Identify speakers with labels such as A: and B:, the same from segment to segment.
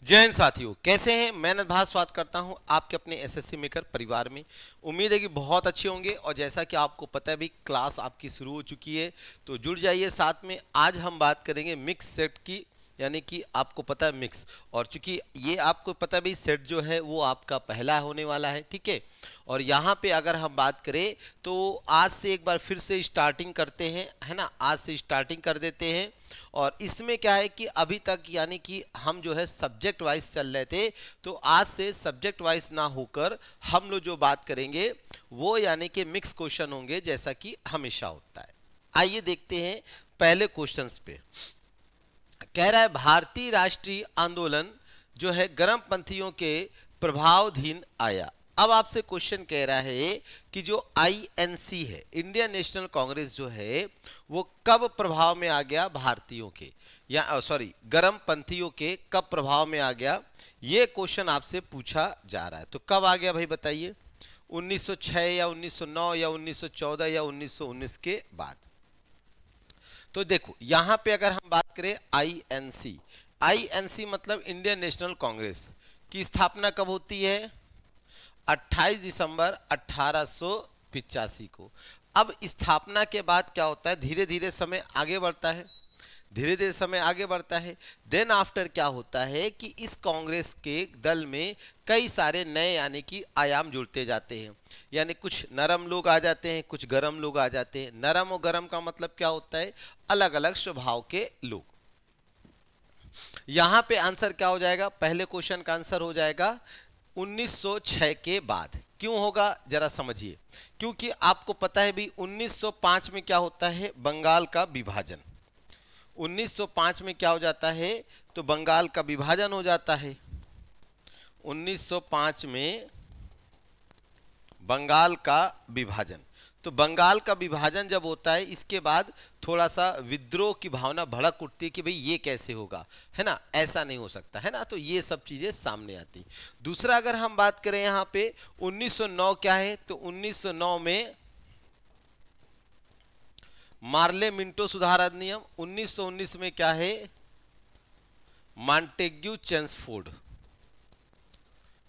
A: जय हिंद साथियों, कैसे हैं? मैं नदभास स्वागत करता हूं आपके अपने एसएससी मेकर परिवार में। उम्मीद है कि बहुत अच्छे होंगे और जैसा कि आपको पता है भी क्लास आपकी शुरू हो चुकी है, तो जुड़ जाइए साथ में। आज हम बात करेंगे मिक्स सेट की, यानी कि आपको पता है मिक्स, और चूंकि ये आपको पता है भाई सेट जो है वो आपका पहला होने वाला है, ठीक है। और यहाँ पे अगर हम बात करें तो आज से एक बार फिर से स्टार्टिंग करते हैं, है ना। आज से स्टार्टिंग कर देते हैं। और इसमें क्या है कि अभी तक यानी कि हम जो है सब्जेक्ट वाइज चल रहे थे, तो आज से सब्जेक्ट वाइज ना होकर हम लोग जो बात करेंगे वो यानी कि मिक्स क्वेश्चन होंगे, जैसा कि हमेशा होता है। आइए देखते हैं पहले क्वेश्चंस पे। कह रहा है भारतीय राष्ट्रीय आंदोलन जो है गर्मपंथियों के प्रभावाधीन आया। अब आपसे क्वेश्चन कह रहा है कि जो आईएनसी है, इंडियन नेशनल कांग्रेस जो है, वो कब प्रभाव में आ गया भारतीयों के, या सॉरी गर्मपंथियों के कब प्रभाव में आ गया, ये क्वेश्चन आपसे पूछा जा रहा है। तो कब आ गया भाई बताइए? 1906 या 1909 या 1914 या 1919 के बाद। तो देखो यहां पे अगर हम बात करें आईएनसी, आईएनसी मतलब इंडियन नेशनल कांग्रेस की स्थापना कब होती है? 28 दिसंबर 1885 को। अब स्थापना के बाद क्या होता है, धीरे धीरे समय आगे बढ़ता है, धीरे धीरे समय आगे बढ़ता है। देन आफ्टर क्या होता है कि इस कांग्रेस के दल में कई सारे नए यानी कि आयाम जुड़ते जाते हैं, यानी कुछ नरम लोग आ जाते हैं, कुछ गरम लोग आ जाते हैं। नरम और गरम का मतलब क्या होता है? अलग अलग स्वभाव के लोग। यहां पे आंसर क्या हो जाएगा? पहले क्वेश्चन का आंसर हो जाएगा 1906 के बाद। क्यों होगा जरा समझिए। क्योंकि आपको पता है भी 1905 में क्या होता है? बंगाल का विभाजन। 1905 में क्या हो जाता है? तो बंगाल का विभाजन हो जाता है। 1905 में बंगाल का विभाजन। तो बंगाल का विभाजन जब होता है, इसके बाद थोड़ा सा विद्रोह की भावना भड़क उठती है कि भाई ये कैसे होगा, है ना, ऐसा नहीं हो सकता, है ना। तो ये सब चीजें सामने आती। दूसरा अगर हम बात करें यहाँ पे 1909 क्या है, तो 1909 में मार्ले मिंटो सुधार अधिनियम। 1919 में क्या है? मॉन्टेग्यू चेम्सफोर्ड,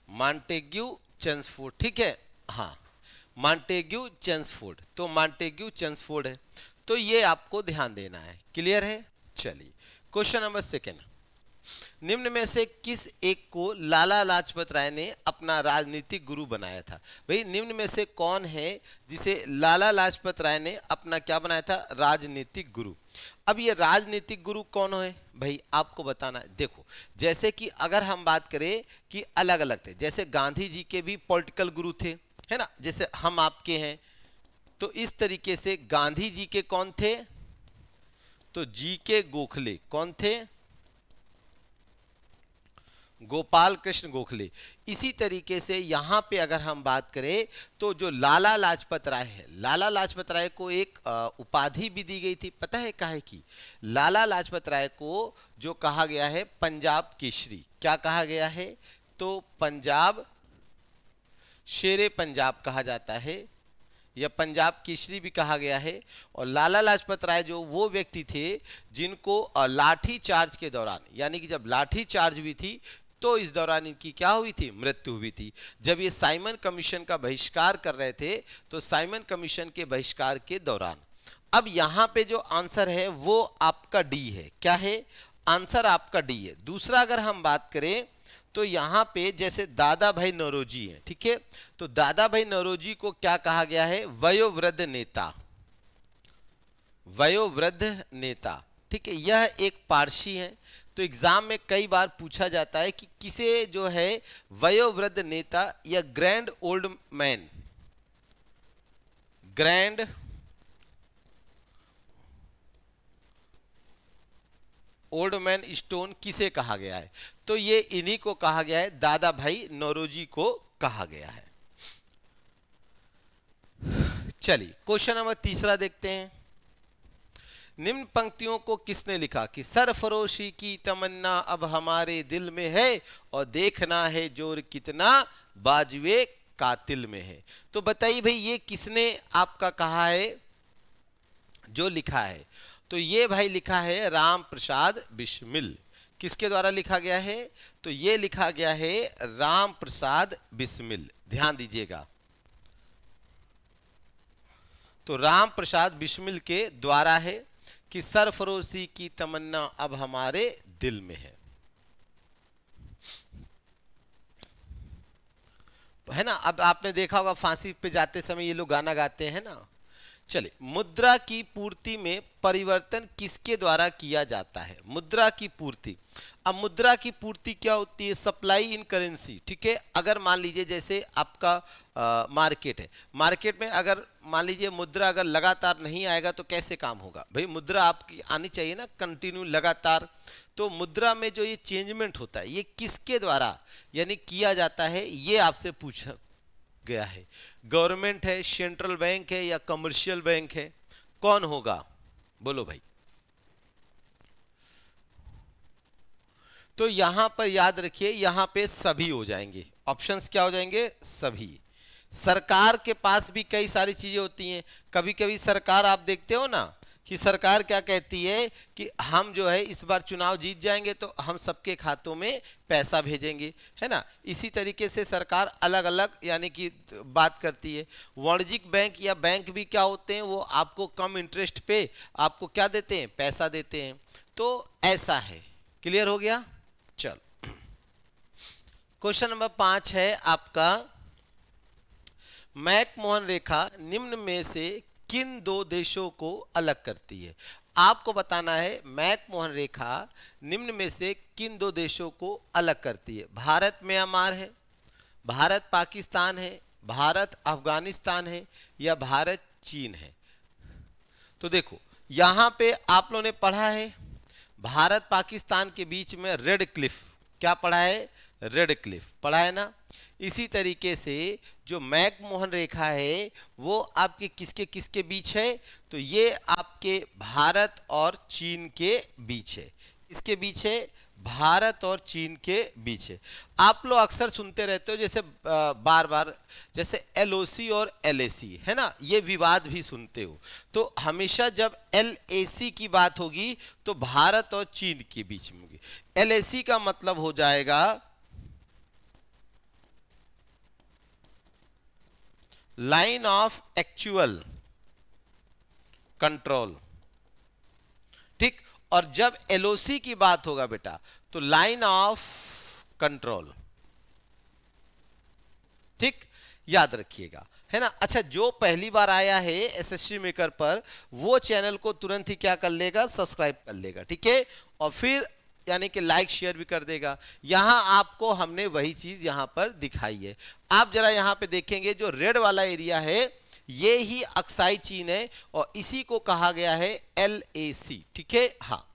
A: मॉन्टेग्यू चेम्सफोर्ड, ठीक है, हाँ, मॉन्टेग्यू चेम्सफोर्ड। तो मॉन्टेग्यू चेम्सफोर्ड है, तो ये आपको ध्यान देना है। क्लियर है? चलिए क्वेश्चन नंबर सेकेंड। निम्न में से किस एक को लाला लाजपत राय ने अपना राजनीतिक गुरु बनाया था? भाई निम्न में से कौन है जिसे लाला लाजपत राय ने अपना क्या बनाया था? राजनीतिक गुरु। अब ये राजनीतिक गुरु कौन है भाई, आपको बताना है। देखो जैसे कि अगर हम बात करें कि अलग अलग थे, जैसे गांधी जी के भी पॉलिटिकल गुरु थे, है ना, जैसे हम आपके हैं। तो इस तरीके से गांधी जी के कौन थे? तो जी के गोखले। कौन थे? गोपाल कृष्ण गोखले। इसी तरीके से यहां पे अगर हम बात करें तो जो लाला लाजपत राय है, लाला लाजपत राय को एक उपाधि भी दी गई थी। पता है काहे की? लाला लाजपत राय को जो कहा गया है पंजाब केसरी। क्या कहा गया है? तो पंजाब शेरे पंजाब कहा जाता है, या पंजाब केसरी भी कहा गया है। और लाला लाजपत राय जो वो व्यक्ति थे जिनको लाठी चार्ज के दौरान, यानी कि जब लाठी चार्ज हुई थी तो इस दौरान इनकी क्या हुई थी? मृत्यु हुई थी। जब ये साइमन कमीशन का बहिष्कार कर रहे थे, तो साइमन कमीशन के बहिष्कार के दौरान। अब यहां पे जो आंसर है वो आपका डी है। क्या है? आंसर आपका डी है। दूसरा अगर हम बात करें तो यहां पे जैसे दादा भाई नौरोजी हैं, ठीक है, तो दादा भाई नौरोजी को क्या कहा गया है? वयोवृद्ध नेता, वयोवृद्ध नेता, ठीक है। यह एक पारसी है। तो एग्जाम में कई बार पूछा जाता है कि किसे जो है वयोवृद्ध नेता या grand old man, grand old man stone किसे कहा गया है? तो ये इन्हीं को कहा गया है, दादा भाई नौरोजी को कहा गया है। चलिए क्वेश्चन नंबर तीसरा देखते हैं। निम्न पंक्तियों को किसने लिखा? कि सरफरोशी की तमन्ना अब हमारे दिल में है और देखना है जोर कितना बाजुए कातिल में है। तो बताइए भाई ये किसने आपका कहा है, जो लिखा है? तो ये भाई लिखा है राम प्रसाद बिस्मिल। किसके द्वारा लिखा गया है? तो ये लिखा गया है राम प्रसाद बिस्मिल। ध्यान दीजिएगा, तो राम प्रसाद बिस्मिल के द्वारा है कि सरफरोशी की तमन्ना अब हमारे दिल में है ना। अब आपने देखा होगा फांसी पे जाते समय ये लोग गाना गाते हैं ना। चलिए, मुद्रा की पूर्ति में परिवर्तन किसके द्वारा किया जाता है? मुद्रा की पूर्ति। अब मुद्रा की पूर्ति क्या होती है? सप्लाई इन करेंसी, ठीक है। अगर मान लीजिए जैसे आपका मार्केट है, मार्केट में अगर मान लीजिए मुद्रा अगर लगातार नहीं आएगा तो कैसे काम होगा भाई? मुद्रा आपकी आनी चाहिए ना कंटिन्यू, लगातार। तो मुद्रा में जो ये चेंजमेंट होता है ये किसके द्वारा यानी किया जाता है, ये आपसे पूछा गया है। गवर्नमेंट है, सेंट्रल बैंक है, या कमर्शियल बैंक है? कौन होगा? बोलो भाई। तो यहां पर याद रखिए, यहां पे सभी हो जाएंगे। ऑप्शंस क्या हो जाएंगे? सभी। सरकार के पास भी कई सारी चीजें होती हैं। कभी कभी सरकार, आप देखते हो ना कि सरकार क्या कहती है कि हम जो है इस बार चुनाव जीत जाएंगे तो हम सबके खातों में पैसा भेजेंगे, है ना। इसी तरीके से सरकार अलग अलग यानी कि बात करती है। वाणिज्यिक बैंक या बैंक भी क्या होते हैं, वो आपको कम इंटरेस्ट पे आपको क्या देते हैं? पैसा देते हैं। तो ऐसा है। क्लियर हो गया? चल, क्वेश्चन नंबर 5 है आपका, मैकमोहन रेखा निम्न में से किन दो देशों को अलग करती है? आपको बताना है मैकमोहन रेखा निम्न में से किन दो देशों को अलग करती है। भारत म्यांमार है, भारत पाकिस्तान है, भारत अफगानिस्तान है, या भारत चीन है? तो देखो यहां पे आप लोगों ने पढ़ा है भारत पाकिस्तान के बीच में रेड क्लिफ, क्या पढ़ा है? रेड क्लिफ पढ़ा है ना। इसी तरीके से जो मैकमोहन रेखा है वो आपके किसके किसके बीच है? तो ये आपके भारत और चीन के बीच है। इसके बीच है भारत और चीन के बीच है। आप लोग अक्सर सुनते रहते हो जैसे बार बार जैसे एलओसी और एलएसी, है ना, ये विवाद भी सुनते हो। तो हमेशा जब एलएसी की बात होगी तो भारत और चीन के बीच में होगी। एलएसी का मतलब हो जाएगा लाइन ऑफ एक्चुअल कंट्रोल, ठीक। और जब एलओसी की बात होगा बेटा तो लाइन ऑफ कंट्रोल, ठीक, याद रखिएगा, है ना। अच्छा, जो पहली बार आया है एसएससी मेकर पर वो चैनल को तुरंत ही क्या कर लेगा? सब्सक्राइब कर लेगा, ठीक है। और फिर यानी कि लाइक शेयर भी कर देगा। यहां आपको हमने वही चीज यहां पर दिखाई है। आप जरा यहां पे देखेंगे जो रेड वाला एरिया है ये ही अक्साई चीन है और इसी को कहा गया है एलएसी, ठीक है। हाँ,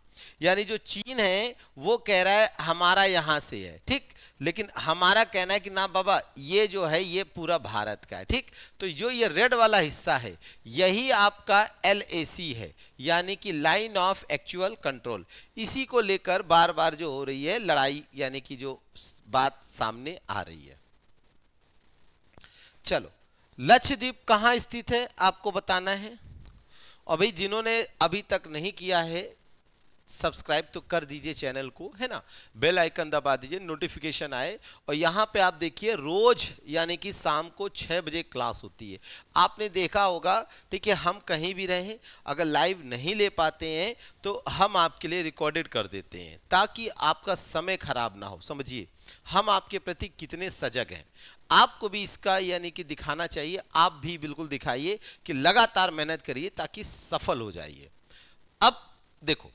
A: यानी जो चीन है वो कह रहा है हमारा यहां से है, ठीक, लेकिन हमारा कहना है कि ना बाबा ये जो है ये पूरा भारत का है, ठीक। तो जो ये रेड वाला हिस्सा है यही आपका एलएसी है, यानी कि लाइन ऑफ एक्चुअल कंट्रोल। इसी को लेकर बार बार जो हो रही है लड़ाई, यानी कि जो बात सामने आ रही है। चलो, लक्षद्वीप कहाँ स्थित है आपको बताना है। और भाई जिन्होंने अभी तक नहीं किया है सब्सक्राइब तो कर दीजिए चैनल को, है ना, बेल आइकन दबा दीजिए, नोटिफिकेशन आए। और यहाँ पे आप देखिए रोज यानी कि शाम को 6 बजे क्लास होती है। आपने देखा होगा, ठीक है, हम कहीं भी रहें अगर लाइव नहीं ले पाते हैं तो हम आपके लिए रिकॉर्डेड कर देते हैं ताकि आपका समय खराब ना हो। समझिए हम आपके प्रति कितने सजग हैं। आपको भी इसका यानी कि दिखाना चाहिए, आप भी बिल्कुल दिखाइए कि लगातार मेहनत करिए ताकि सफल हो जाइए। अब देखो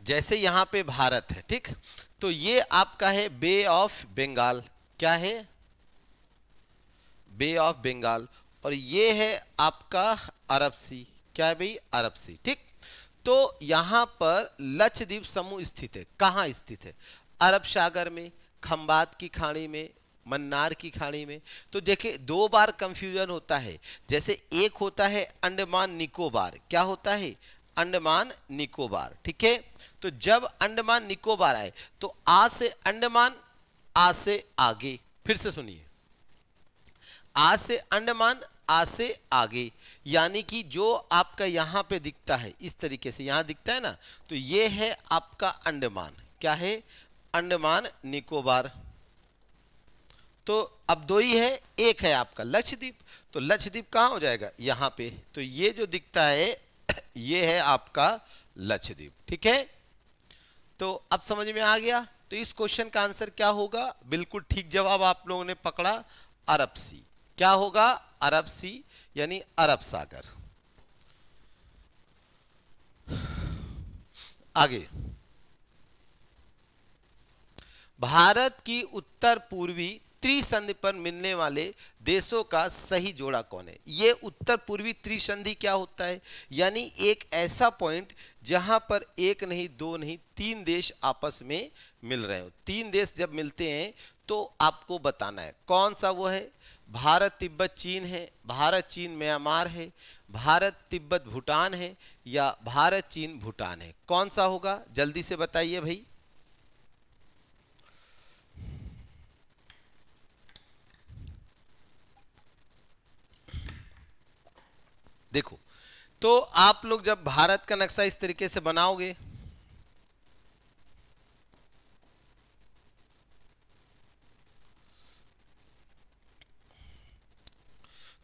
A: जैसे यहां पे भारत है, ठीक, तो ये आपका है बे ऑफ बंगाल, क्या है? बे ऑफ बंगाल। और ये है आपका अरब सी, क्या है भाई? अरब सी, ठीक। तो यहां पर लक्षद्वीप समूह स्थित है। कहां स्थित है? अरब सागर में, खंबात की खाड़ी में, मन्नार की खाड़ी में। तो देखिए दो बार कंफ्यूजन होता है। जैसे एक होता है अंडमान निकोबार, क्या होता है? अंडमान निकोबार, ठीक है। तो जब अंडमान निकोबार आए तो आ से अंडमान, आ से आगे, फिर से सुनिए, आ से अंडमान, आ से आगे, यानी कि जो आपका यहाँ पे दिखता है इस तरीके से, यहाँ दिखता है ना, तो ये है आपका अंडमान। क्या है? अंडमान निकोबार। तो अब दो ही है, एक है आपका लक्षद्वीप। तो लक्षद्वीप कहाँ हो जाएगा? यहाँ पे। तो ये जो दिखता है ये है आपका लक्षद्वीप। ठीक है, तो अब समझ में आ गया। तो इस क्वेश्चन का आंसर क्या होगा? बिल्कुल ठीक जवाब आप लोगों ने पकड़ा, अरब सी। क्या होगा? अरब सी, यानी अरब सागर। आगे, भारत की उत्तर पूर्वी त्रिसंधि पर मिलने वाले देशों का सही जोड़ा कौन है? ये उत्तर पूर्वी त्रिसंधि क्या होता है? यानी एक ऐसा पॉइंट जहां पर एक नहीं, दो नहीं, तीन देश आपस में मिल रहे हो। तीन देश जब मिलते हैं तो आपको बताना है कौन सा वो है। भारत तिब्बत चीन है, भारत चीन म्यांमार है, भारत तिब्बत भूटान है, या भारत चीन भूटान है? कौन सा होगा? जल्दी से बताइए भाई। देखो, तो आप लोग जब भारत का नक्शा इस तरीके से बनाओगे,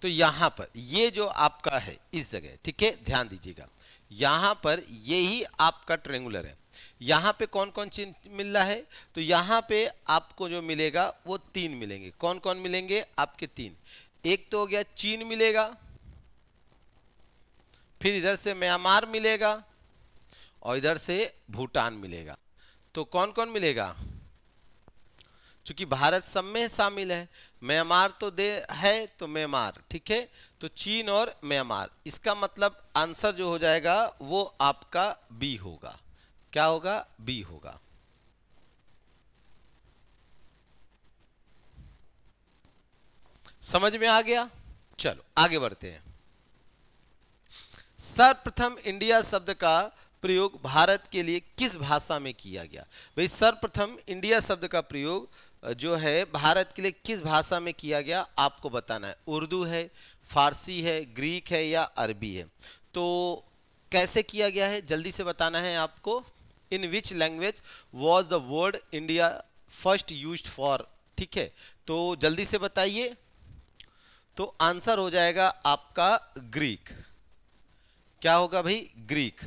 A: तो यहां पर ये जो आपका है इस जगह, ठीक है, ध्यान दीजिएगा, यहां पर यही आपका ट्रेंगुलर है। यहां पे कौन कौन चीज मिल रहा है? तो यहां पे आपको जो मिलेगा वो तीन मिलेंगे। कौन कौन मिलेंगे आपके? तीन। एक तो हो गया चीन मिलेगा, फिर इधर से म्यांमार मिलेगा, और इधर से भूटान मिलेगा। तो कौन कौन मिलेगा? चूंकि भारत सब में शामिल है, म्यांमार तो दे है तो म्यांमार, ठीक है, तो चीन और म्यांमार। इसका मतलब आंसर जो हो जाएगा वो आपका बी होगा। क्या होगा? बी होगा। समझ में आ गया? चलो आगे बढ़ते हैं। सर्वप्रथम इंडिया शब्द का प्रयोग भारत के लिए किस भाषा में किया गया? भाई सर्वप्रथम इंडिया शब्द का प्रयोग जो है भारत के लिए किस भाषा में किया गया आपको बताना है। उर्दू है, फारसी है, ग्रीक है, या अरबी है? तो कैसे किया गया है जल्दी से बताना है आपको। In which language was the word India first used for? ठीक है, तो जल्दी से बताइए। तो आंसर हो जाएगा आपका ग्रीक। क्या होगा भाई? ग्रीक।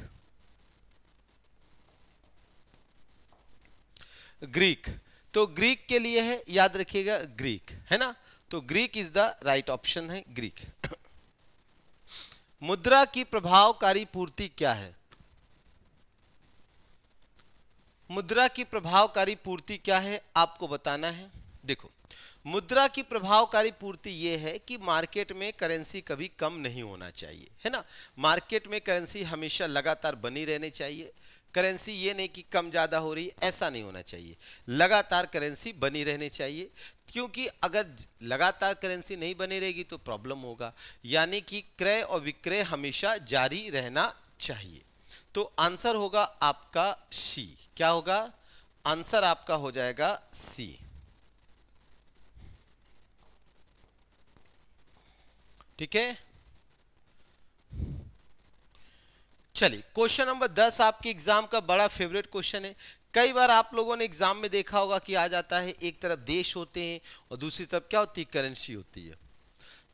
A: ग्रीक, तो ग्रीक के लिए है, याद रखिएगा ग्रीक, है ना। तो Greek is the right option है, ग्रीक। मुद्रा की प्रभावकारी पूर्ति क्या है? मुद्रा की प्रभावकारी पूर्ति क्या है आपको बताना है। देखो, मुद्रा की प्रभावकारी पूर्ति ये है कि मार्केट में करेंसी कभी कम नहीं होना चाहिए, है ना। मार्केट में करेंसी हमेशा लगातार बनी रहनी चाहिए। करेंसी ये नहीं कि कम ज़्यादा हो रही, ऐसा नहीं होना चाहिए। लगातार करेंसी बनी रहनी चाहिए, क्योंकि अगर लगातार करेंसी नहीं बनी रहेगी तो प्रॉब्लम होगा। यानी कि क्रय और विक्रय हमेशा जारी रहना चाहिए। तो आंसर होगा आपका सी। क्या होगा? आंसर आपका हो जाएगा सी। ठीक है, चलिए क्वेश्चन नंबर 10 आपके एग्जाम का बड़ा फेवरेट क्वेश्चन है। कई बार आप लोगों ने एग्जाम में देखा होगा कि आ जाता है, एक तरफ देश होते हैं और दूसरी तरफ क्या होती है? करेंसी होती है।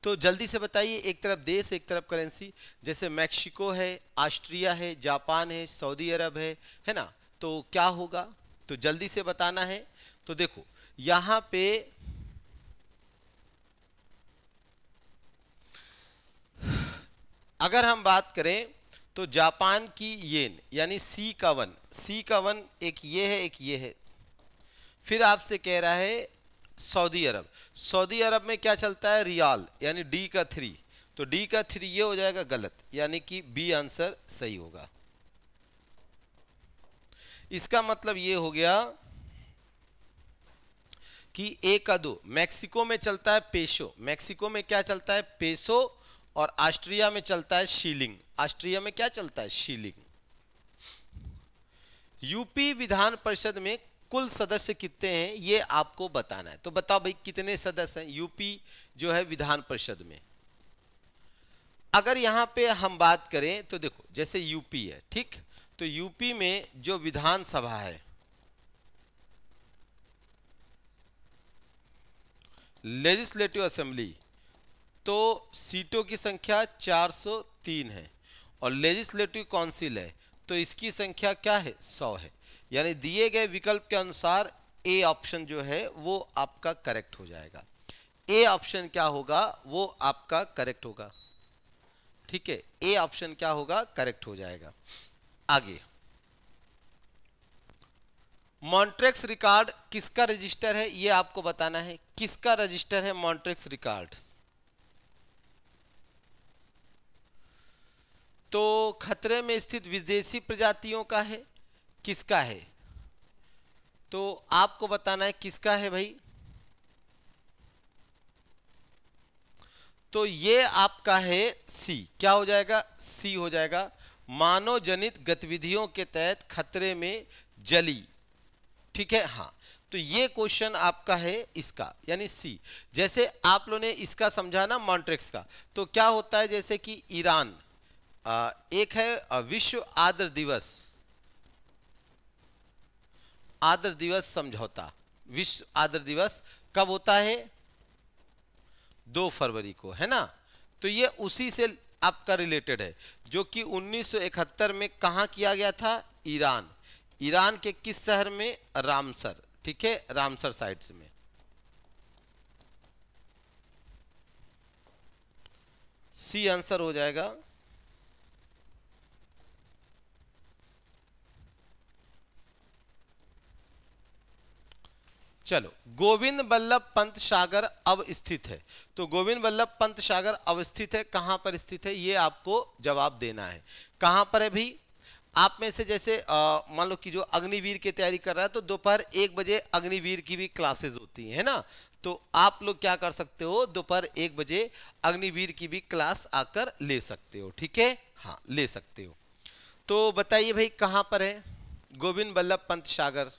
A: तो जल्दी से बताइए, एक तरफ देश एक तरफ करेंसी। जैसे मैक्सिको है, ऑस्ट्रिया है, जापान है, सऊदी अरब है ना। तो क्या होगा? तो जल्दी से बताना है। तो देखो यहां पे अगर हम बात करें तो जापान की येन यानी सी का वन एक ये है, एक ये है। फिर आपसे कह रहा है सऊदी अरब। सऊदी अरब में क्या चलता है? रियाल, यानी डी का 3। तो डी का 3 ये हो जाएगा गलत, यानी कि बी आंसर सही होगा। इसका मतलब ये हो गया कि ए का 2। मैक्सिको में चलता है पेसो। मैक्सिको में क्या चलता है? पेसो। और ऑस्ट्रिया में चलता है शीलिंग। ऑस्ट्रिया में क्या चलता है? शीलिंग। यूपी विधान परिषद में कुल सदस्य कितने हैं ये आपको बताना है। तो बताओ भाई कितने सदस्य हैं यूपी जो है विधान परिषद में? अगर यहाँ पे हम बात करें तो देखो जैसे यूपी है, ठीक, तो यूपी में जो विधानसभा है, लेजिस्लेटिव असेंबली, तो सीटों की संख्या 403 है और लेजिस्लेटिव काउंसिल है तो इसकी संख्या क्या है, 100 है। यानी दिए गए विकल्प के अनुसार ए ऑप्शन जो है वो आपका करेक्ट हो जाएगा। ए ऑप्शन क्या होगा, वो आपका करेक्ट होगा, ठीक है, ए ऑप्शन क्या होगा, करेक्ट हो जाएगा। आगे, मॉन्ट्रेक्स रिकॉर्ड किसका रजिस्टर है, ये आपको बताना है। किसका रजिस्टर है मॉन्ट्रेक्स रिकॉर्ड? तो खतरे में स्थित विदेशी प्रजातियों का है, किसका है, तो आपको बताना है किसका है भाई। तो ये आपका है सी, क्या हो जाएगा, सी हो जाएगा। मानव जनित गतिविधियों के तहत खतरे में जली, ठीक है, हाँ, तो ये क्वेश्चन आपका है इसका, यानी सी। जैसे आप लोगों ने इसका समझा ना मॉन्ट्रेक्स का, तो क्या होता है, जैसे कि ईरान एक है विश्व आर्द्र दिवस, आर्द्र दिवस समझौता, विश्व आर्द्र दिवस कब होता है, 2 फरवरी को, है ना। तो ये उसी से आपका रिलेटेड है, जो कि 1971 में कहाँ किया गया था, ईरान। ईरान के किस शहर में, रामसर, ठीक है, रामसर साइट्स में। सी आंसर हो जाएगा। चलो, गोविंद बल्लभ पंत सागर अब स्थित है, तो गोविंद बल्लभ पंत सागर अब स्थित है, कहां पर स्थित है, ये आपको जवाब देना है। कहां पर है भाई, आप में से जैसे मान लो कि जो अग्निवीर की तैयारी कर रहा है, तो दोपहर 1 बजे अग्निवीर की भी क्लासेस होती है ना, तो आप लोग क्या कर सकते हो, दोपहर 1 बजे अग्निवीर की भी क्लास आकर ले सकते हो, ठीक है, हाँ, ले सकते हो। तो बताइए भाई कहां पर है गोविंद बल्लभ पंत सागर,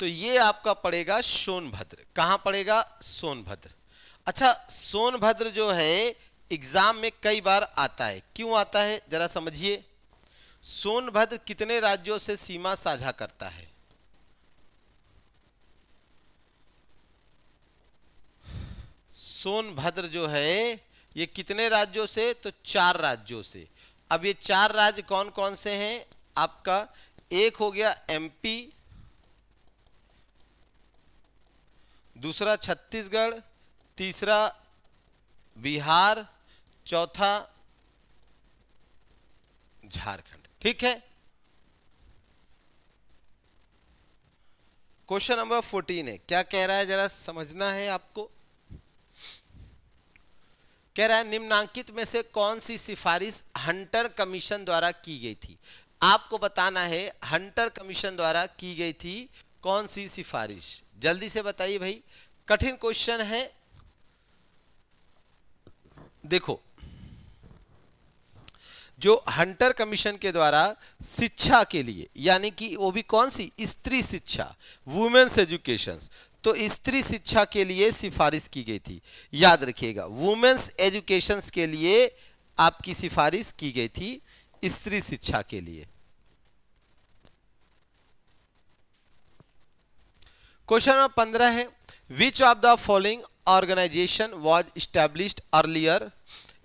A: तो ये आपका पड़ेगा सोनभद्र। कहां पड़ेगा, सोनभद्र। अच्छा, सोनभद्र जो है एग्जाम में कई बार आता है, क्यों आता है जरा समझिए। सोनभद्र कितने राज्यों से सीमा साझा करता है, सोनभद्र जो है ये कितने राज्यों से, तो 4 राज्यों से। अब ये 4 राज्य कौन कौन से हैं आपका, एक हो गया एमपी, दूसरा छत्तीसगढ़, तीसरा बिहार, चौथा झारखंड, ठीक है। क्वेश्चन नंबर 14 है, क्या कह रहा है जरा समझना है आपको। कह रहा है निम्नांकित में से कौन सी सिफारिश हंटर कमीशन द्वारा की गई थी। आपको बताना है हंटर कमीशन द्वारा की गई थी कौन सी सिफारिश, जल्दी से बताइए भाई, कठिन क्वेश्चन है। देखो, जो हंटर कमीशन के द्वारा शिक्षा के लिए, यानी कि वो भी कौन सी, स्त्री शिक्षा, वुमेन्स एजुकेशन, तो स्त्री शिक्षा के लिए सिफारिश की गई थी, याद रखिएगा, वुमेन्स एजुकेशन के लिए आपकी सिफारिश की गई थी, स्त्री शिक्षा के लिए। क्वेश्चन नंबर 15 है, which of the following organisation was established earlier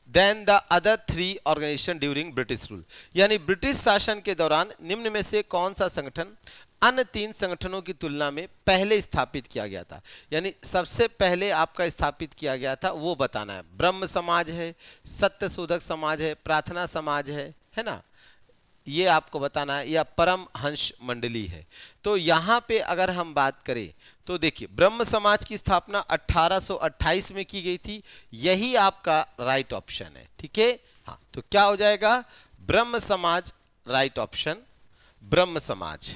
A: than the other 3 organisation during British rule, यानी ब्रिटिश शासन के दौरान निम्न में से कौन सा संगठन अन्य 3 संगठनों की तुलना में पहले स्थापित किया गया था, यानी सबसे पहले आपका स्थापित किया गया था वो बताना है। ब्रह्म समाज है, सत्य शोधक समाज है, प्रार्थना समाज है ना, ये आपको बताना है, या परम हंस मंडली है। तो यहाँ पे अगर हम बात करें तो देखिए, ब्रह्म समाज की स्थापना 1828 में की गई थी, यही आपका राइट ऑप्शन है, ठीक है, हाँ, तो क्या हो जाएगा, ब्रह्म समाज, राइट ऑप्शन ब्रह्म समाज।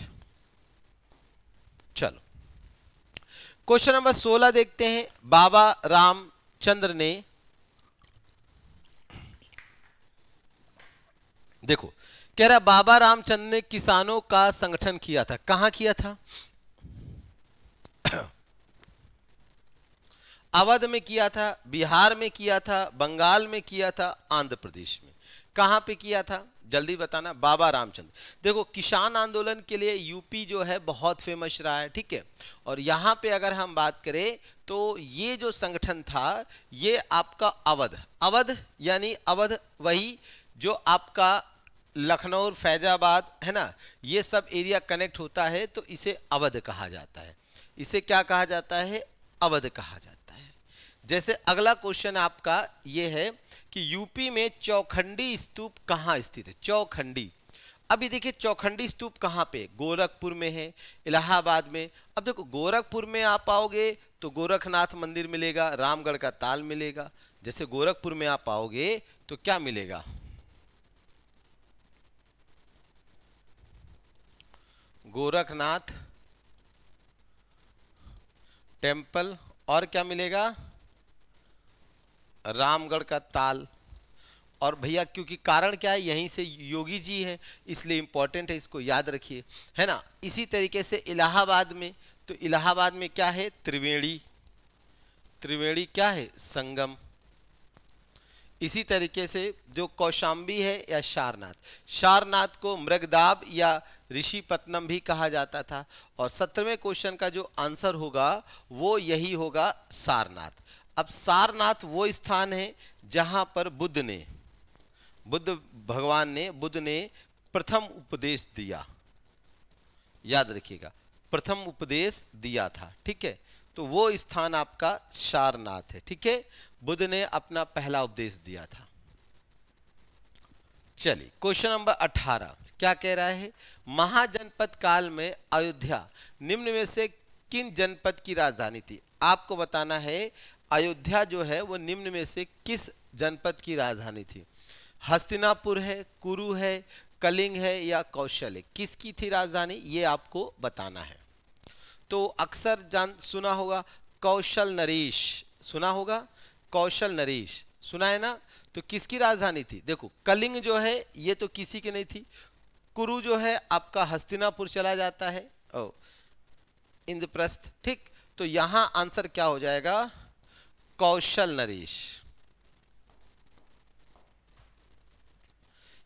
A: चलो, क्वेश्चन नंबर 16 देखते हैं। बाबा रामचंद्र ने, देखो कह रहा बाबा रामचंद्र ने किसानों का संगठन किया था, कहां किया था, अवध में किया था, बिहार में किया था, बंगाल में किया था, आंध्र प्रदेश में। कहाँ पे किया था जल्दी बताना। बाबा रामचंद्र। देखो किसान आंदोलन के लिए यूपी जो है बहुत फेमस रहा है, ठीक है। और यहाँ पे अगर हम बात करें तो ये जो संगठन था ये आपका अवध, अवध यानी अवध वही जो आपका लखनऊ फैजाबाद है ना, ये सब एरिया कनेक्ट होता है तो इसे अवध कहा जाता है। इसे क्या कहा जाता है, अवध कहा जाता है। जैसे अगला क्वेश्चन आपका ये है कि यूपी में चौखंडी स्तूप कहाँ स्थित है। चौखंडी, अभी देखिए चौखंडी स्तूप कहाँ पे, गोरखपुर में है, इलाहाबाद में। अब देखो गोरखपुर में आप आओगे तो गोरखनाथ मंदिर मिलेगा, रामगढ़ का ताल मिलेगा। जैसे गोरखपुर में आप आओगे तो क्या मिलेगा, गोरखनाथ टेम्पल, और क्या मिलेगा, रामगढ़ का ताल। और भैया क्योंकि कारण क्या है, यहीं से योगी जी है इसलिए इंपॉर्टेंट है, इसको याद रखिए, है ना। इसी तरीके से इलाहाबाद में, तो इलाहाबाद में क्या है, त्रिवेणी, त्रिवेणी क्या है, संगम। इसी तरीके से जो कौशाम्बी है या सारनाथ, सारनाथ को मृगदाब या ऋषिपत्नम भी कहा जाता था। और 17वें क्वेश्चन का जो आंसर होगा वो यही होगा, सारनाथ। अब सारनाथ वो स्थान है जहां पर बुद्ध भगवान ने, बुद्ध ने प्रथम उपदेश दिया, याद रखिएगा, प्रथम उपदेश दिया था, ठीक है। तो वो स्थान आपका सारनाथ है, ठीक है। बुद्ध ने अपना पहला उपदेश दिया था। चलिए क्वेश्चन नंबर 18 क्या कह रहा है, महाजनपद काल में अयोध्या निम्न में से किन जनपद की राजधानी थी। आपको बताना है अयोध्या जो है वो निम्न में से किस जनपद की राजधानी थी। हस्तिनापुर है, कुरु है, कलिंग है या कौशल है, किसकी थी राजधानी, ये आपको बताना है। तो अक्सर सुना होगा कौशल नरेश, सुना होगा कौशल नरेश, सुना है ना। तो किसकी राजधानी थी, देखो कलिंग जो है ये तो किसी की नहीं थी, कुरु जो है आपका हस्तिनापुर चला जाता है, इंद्रप्रस्थ, ठीक। तो यहां आंसर क्या हो जाएगा, कौशल नरेश।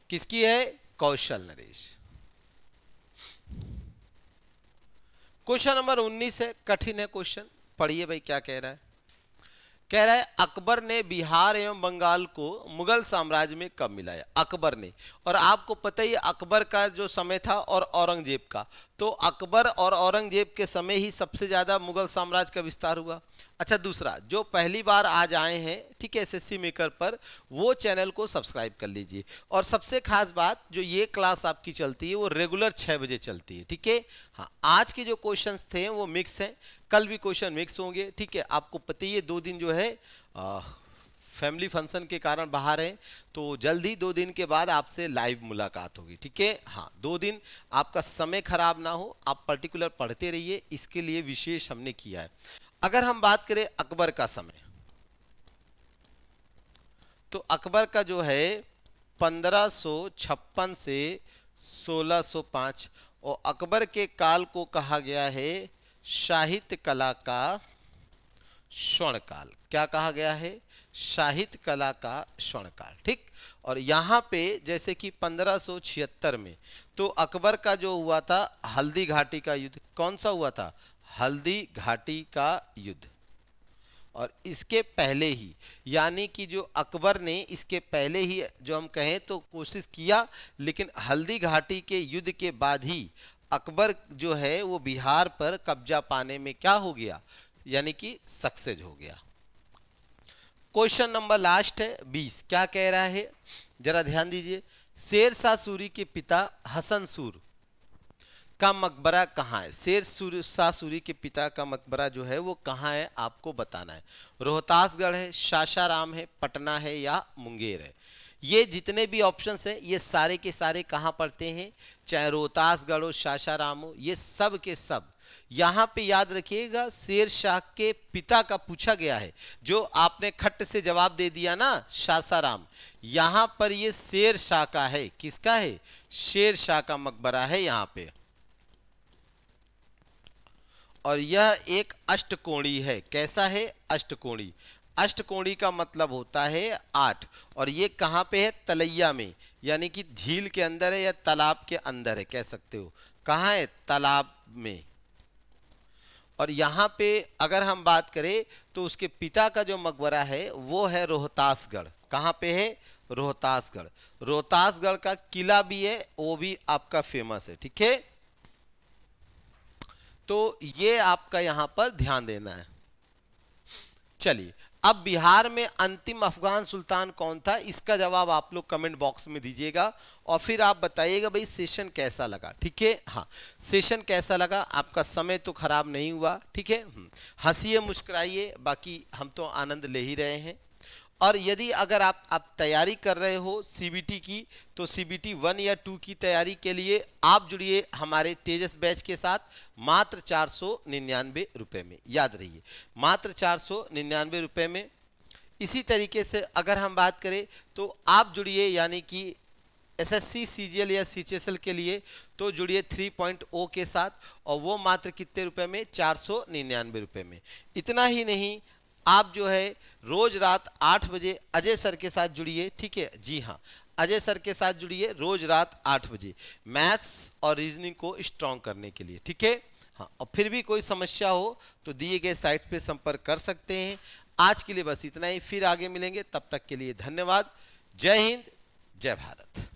A: किसकी है, कौशल नरेश। क्वेश्चन नंबर 19 है, कठिन है क्वेश्चन, पढ़िए भाई क्या कह रहा है। कह रहा है अकबर ने बिहार एवं बंगाल को मुगल साम्राज्य में कब मिलाया। अकबर ने, और आपको पता ही अकबर का जो समय था और औरंगजेब का, तो अकबर और औरंगजेब के समय ही सबसे ज़्यादा मुगल साम्राज्य का विस्तार हुआ। अच्छा दूसरा, जो पहली बार आज आए हैं, ठीक है, एसएससी मेकर पर, वो चैनल को सब्सक्राइब कर लीजिए। और सबसे खास बात, जो ये क्लास आपकी चलती है वो रेगुलर 6 बजे चलती है, ठीक है। हाँ, आज के जो क्वेश्चंस थे वो मिक्स हैं, कल भी क्वेश्चन मिक्स होंगे, ठीक है। आपको पता ही है 2 दिन जो है फैमिली फंक्शन के कारण बाहर है, तो जल्दी 2 दिन के बाद आपसे लाइव मुलाकात होगी, ठीक है। हाँ, 2 दिन आपका समय खराब ना हो, आप पर्टिकुलर पढ़ते रहिए, इसके लिए विशेष हमने किया है। अगर हम बात करें अकबर का समय, तो अकबर का जो है 1556 से 1605, और अकबर के काल को कहा गया है साहित्य कला का स्वर्णकाल। क्या कहा गया है, साहित्य कला का स्वर्णकाल, ठीक। और यहाँ पे जैसे कि 1576 में तो अकबर का जो हुआ था हल्दी घाटी का युद्ध, कौन सा हुआ था, हल्दी घाटी का युद्ध। और इसके पहले ही, यानी कि जो अकबर ने इसके पहले ही जो हम कहें तो कोशिश किया, लेकिन हल्दी घाटी के युद्ध के बाद ही अकबर जो है वो बिहार पर कब्जा पाने में क्या हो गया, यानी कि सक्सेस हो गया। क्वेश्चन नंबर लास्ट है 20, क्या कह रहा है, जरा ध्यान दीजिए। शेर शाह सूरी के पिता हसन सूर का मकबरा कहाँ है। शेर शाह सूरी के पिता का मकबरा जो है वो कहाँ है, आपको बताना है। रोहतासगढ़ है, सासाराम है, पटना है या मुंगेर है। ये जितने भी ऑप्शंस हैं ये सारे के सारे कहाँ पड़ते हैं, चाहे रोहतासगढ़ हो, सासाराम हो, ये सब के सब। यहाँ पे याद रखिएगा शेर शाह के पिता का पूछा गया है, जो आपने खट्ट से जवाब दे दिया ना सासाराम, यहाँ पर ये शेर शाह का है। किसका है, शेर शाह का मकबरा है यहाँ पे। और यह एक अष्टकोणी है। कैसा है? अष्टकोणी। अष्टकोणी का मतलब होता है 8, और ये कहाँ पे है? तलैया में, यानी कि झील के अंदर है या तालाब के अंदर है, कह सकते हो। कहाँ है? तालाब में। और यहाँ पे अगर हम बात करें तो उसके पिता का जो मकबरा है वो है रोहतासगढ़। कहाँ पे है? रोहतासगढ़। रोहतासगढ़ का किला भी है, वो भी आपका फेमस है। ठीक है, तो ये आपका यहां पर ध्यान देना है। चलिए, अब बिहार में अंतिम अफगान सुल्तान कौन था, इसका जवाब आप लोग कमेंट बॉक्स में दीजिएगा और फिर आप बताइएगा भाई सेशन कैसा लगा। ठीक है, हाँ, सेशन कैसा लगा, आपका समय तो खराब नहीं हुआ। ठीक है, हंसिए मुस्कुराइए, बाकी हम तो आनंद ले ही रहे हैं। और यदि अगर आप तैयारी कर रहे हो सीबीटी की, तो सीबीटी 1 या 2 की तैयारी के लिए आप जुड़िए हमारे तेजस बैच के साथ मात्र 499 रुपये में। याद रहिए, मात्र 499 रुपये में। इसी तरीके से अगर हम बात करें तो आप जुड़िए, यानी कि एसएससी सीजीएल या सीएचएसएल के लिए तो जुड़िए 3.0 के साथ, और वो मात्र कितने रुपए में? 499 रुपये में। इतना ही नहीं, आप जो है रोज रात 8 बजे अजय सर के साथ जुड़िए। ठीक है, जी हाँ, अजय सर के साथ जुड़िए रोज रात 8 बजे मैथ्स और रीजनिंग को स्ट्रॉन्ग करने के लिए। ठीक है, हाँ, और फिर भी कोई समस्या हो तो दिए गए साइट पे संपर्क कर सकते हैं। आज के लिए बस इतना ही, फिर आगे मिलेंगे, तब तक के लिए धन्यवाद। जय हिंद, जय भारत।